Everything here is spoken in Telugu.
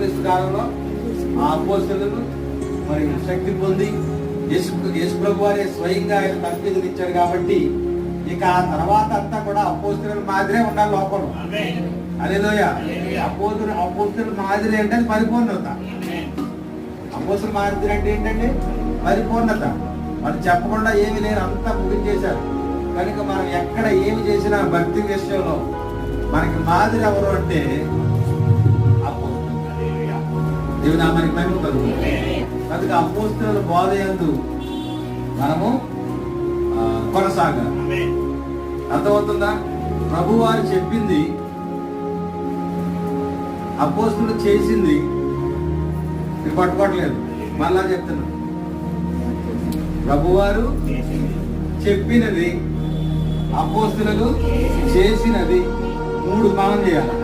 యేసుక్రీస్తు కాలంలో ఆ అపోస్తలులు మరి శక్తి పొంది యేసు ప్రభు వారే స్వయంగా ఆయన తర్ఫీదులు ఇచ్చారు కాబట్టి ఇక ఆ తర్వాత అంతా కూడా అపోస్తలుల మాదిరే ఉండాలి లోపల. హల్లెలూయా. అపోస్తలుల మాదిరి అంటే పరిపూర్ణత. అపోస్తలుల మాదిరి అంటే ఏంటంటే పరిపూర్ణత. వాళ్ళు చెప్పకుండా ఏమి లేరు, అంతా ముగించేశారు. కనుక మనం ఎక్కడ ఏమి చేసినా భక్తి విషయంలో మనకి మాదిరి ఎవరు అంటే అపోస్తలులు. దేవుని నామానికి మహిమ కలుగును. కనుక అపోస్తలుల బోధ యందు మనము కొనసాగాలి. అర్థమవుతుందా? ప్రభు వారు చెప్పింది, అపోస్తలులు చేసింది మీరు పట్టుకోవట్లేదు. మళ్ళా చెప్తున్నా, ప్రభువారు చెప్పినది, అపోస్తలులు చేసినది, 3 మనం చేయాలి.